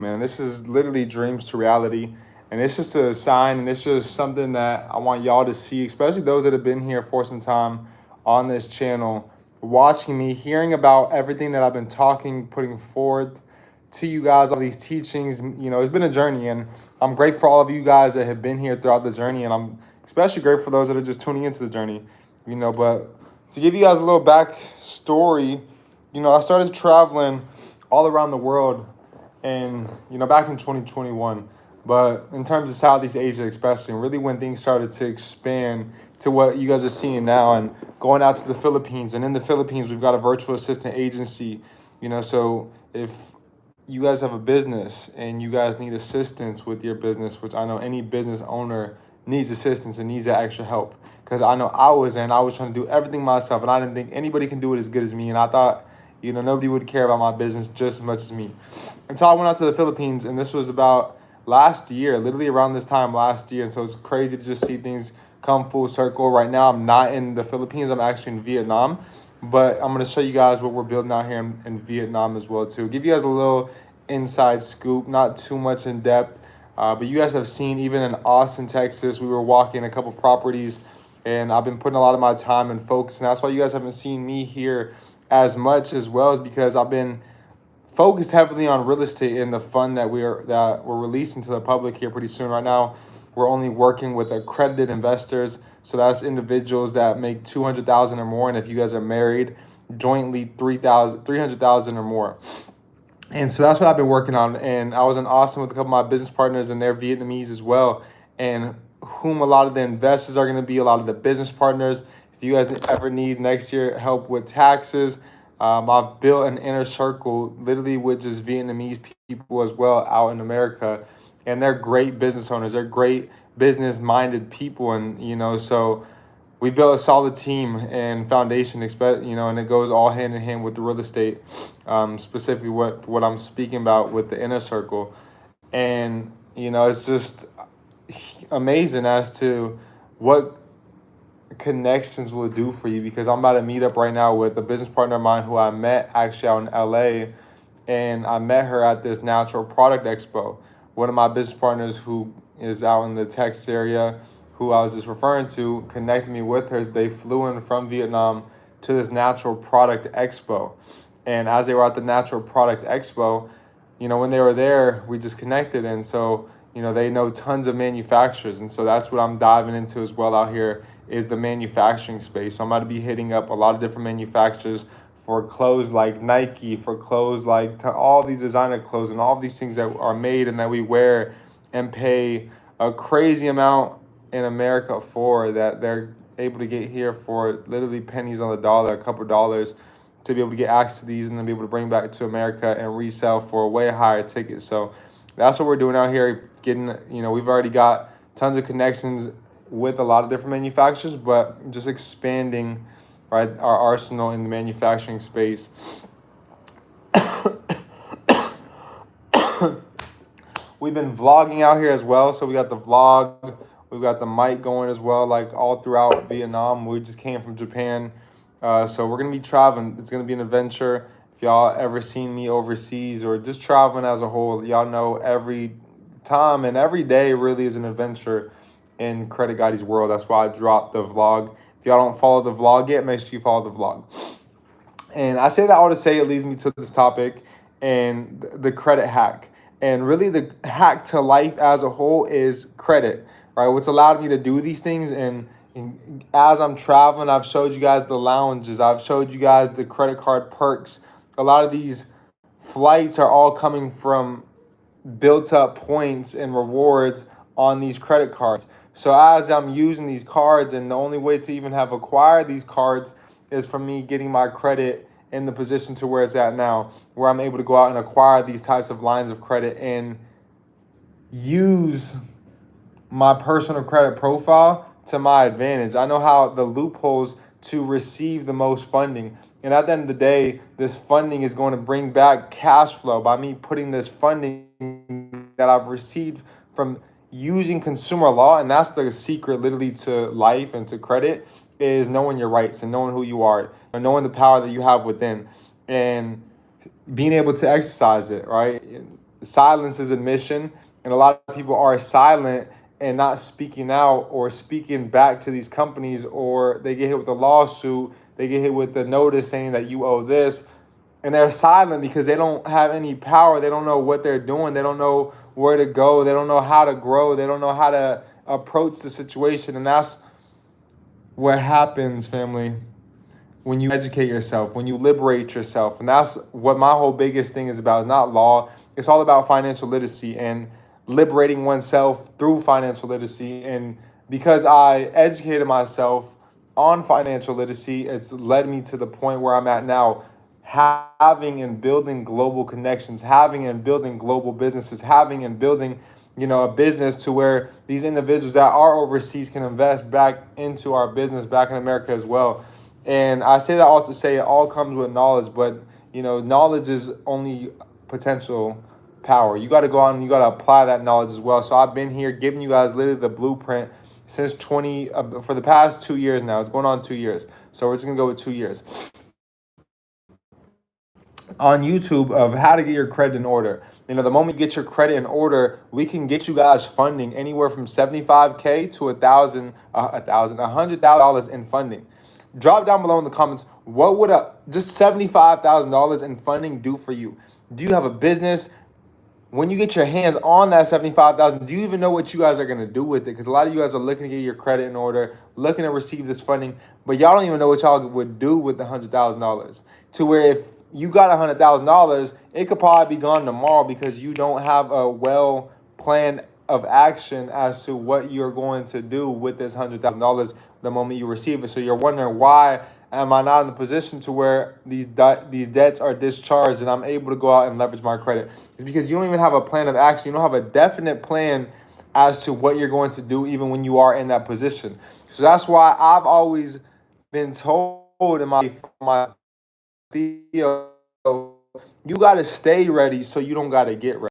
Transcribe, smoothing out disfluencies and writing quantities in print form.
man. This is literally dreams to reality. And it's just a sign, and it's just something that I want y'all to see, especially those that have been here for some time on this channel, watching me, hearing about everything that I've been talking, putting forth to you guys, all these teachings. It's been a journey, and I'm grateful for all of you guys that have been here throughout the journey, and I'm especially grateful for those that are just tuning into the journey. But to give you guys a little back story, I started traveling all around the world, and back in 2021. But in terms of Southeast Asia, especially, and really when things started to expand to what you guys are seeing now, and going out to the Philippines, and in the Philippines we've got a virtual assistant agency. So if you guys have a business and you guys need assistance with your business, which I know any business owner needs assistance and needs that extra help, because I know I was trying to do everything myself, and I didn't think anybody can do it as good as me, and I thought nobody would care about my business just as much as me, until I went out to the Philippines. And this was about last year, literally around this time last year. And so it's crazy to just see things come full circle. Right now I'm not in the Philippines, I'm actually in Vietnam, but I'm going to show you guys what we're building out here in Vietnam as well too. Give you guys a little inside scoop, not too much in depth, but you guys have seen, even in Austin, Texas, we were walking a couple properties, and I've been putting a lot of my time and focus, and that's why you guys haven't seen me here as much as well, is because I've been focused heavily on real estate and the fund that we're releasing to the public here pretty soon. Right now, we're only working with accredited investors, so that's individuals that make 200,000 or more, and if you guys are married, jointly 300,000 or more. And so that's what I've been working on. And I was in Austin with a couple of my business partners, and they're Vietnamese as well, and whom a lot of the investors are going to be, a lot of the business partners. If you guys ever need next year help with taxes, I've built an inner circle literally with just Vietnamese people as well out in America. And they're great business owners. They're great business minded people. And, so we built a solid team and foundation, and it goes all hand in hand with the real estate, specifically what I'm speaking about with the inner circle. And, it's just amazing as to what connections will do for you, because I'm about to meet up right now with a business partner of mine who I met actually out in LA, and I met her at this natural product expo. One of my business partners who is out in the Texas area, who I was just referring to, connected me with her. They flew in from Vietnam to this natural product expo. And as they were at the natural product expo, when they were there, we just connected. And so, they know tons of manufacturers. And so that's what I'm diving into as well out here, is the manufacturing space. So I'm about to be hitting up a lot of different manufacturers for clothes like Nike, for clothes like all these designer clothes, and all these things that are made and that we wear and pay a crazy amount in America for, that they're able to get here for literally pennies on the dollar, a couple dollars, to be able to get access to these and then be able to bring back to America and resell for a way higher ticket. So that's what we're doing out here. We've already got tons of connections with a lot of different manufacturers, but just expanding, right, our arsenal in the manufacturing space. We've been vlogging out here as well. So we got the vlog, we've got the mic going as well, like all throughout Vietnam. We just came from Japan. So we're going to be traveling. It's going to be an adventure. If y'all ever seen me overseas or just traveling as a whole, y'all know every time and every day really is an adventure in Credit Guide's world. That's why I dropped the vlog. If y'all don't follow the vlog yet, make sure you follow the vlog. And I say that all to say, it leads me to this topic and the credit hack. And really the hack to life as a whole is credit, right? What's allowed me to do these things. And as I'm traveling, I've showed you guys the lounges. I've showed you guys the credit card perks. A lot of these flights are all coming from built up points and rewards on these credit cards. So as I'm using these cards, and the only way to even have acquired these cards is from me getting my credit in the position to where it's at now, where I'm able to go out and acquire these types of lines of credit and use my personal credit profile to my advantage. I know how the loopholes to receive the most funding. And at the end of the day, this funding is going to bring back cash flow by me putting this funding that I've received from using consumer law. And that's the secret literally to life and to credit, is knowing your rights and knowing who you are and knowing the power that you have within and being able to exercise it, right? silence is admission, and a lot of people are silent and not speaking out or speaking back to these companies, or they get hit with a lawsuit, they get hit with the notice saying that you owe this, and they're silent because they don't have any power. They don't know what they're doing. They don't know where to go. They don't know how to grow. They don't know how to approach the situation. And that's what happens, family, when you educate yourself, when you liberate yourself. And that's what my whole biggest thing is about. It's not law. It's all about financial literacy and liberating oneself through financial literacy. And because I educated myself on financial literacy, it's led me to the point where I'm at now, having and building global connections, having and building global businesses, having and building, a business to where these individuals that are overseas can invest back into our business back in America as well. And I say that all to say it all comes with knowledge, but knowledge is only potential power. You got to go on and you got to apply that knowledge as well. So I've been here giving you guys literally the blueprint since for the past 2 years now. It's going on 2 years. So we're just going to go with 2 years on YouTube of how to get your credit in order. The moment you get your credit in order, we can get you guys funding anywhere from $75K to $100,000 in funding. Drop down below in the comments, what would just $75,000 in funding do for you? Do you have a business? When you get your hands on that $75,000, do you even know what you guys are gonna do with it? Because a lot of you guys are looking to get your credit in order, looking to receive this funding, but y'all don't even know what y'all would do with the $100,000. To where if you got $100,000, it could probably be gone tomorrow because you don't have a well plan of action as to what you're going to do with this $100,000 the moment you receive it. So you're wondering, why am I not in the position to where these debts are discharged and I'm able to go out and leverage my credit? It's because you don't even have a plan of action. You don't have a definite plan as to what you're going to do even when you are in that position. So that's why I've always been told in my Theo, you got to stay ready so you don't got to get ready.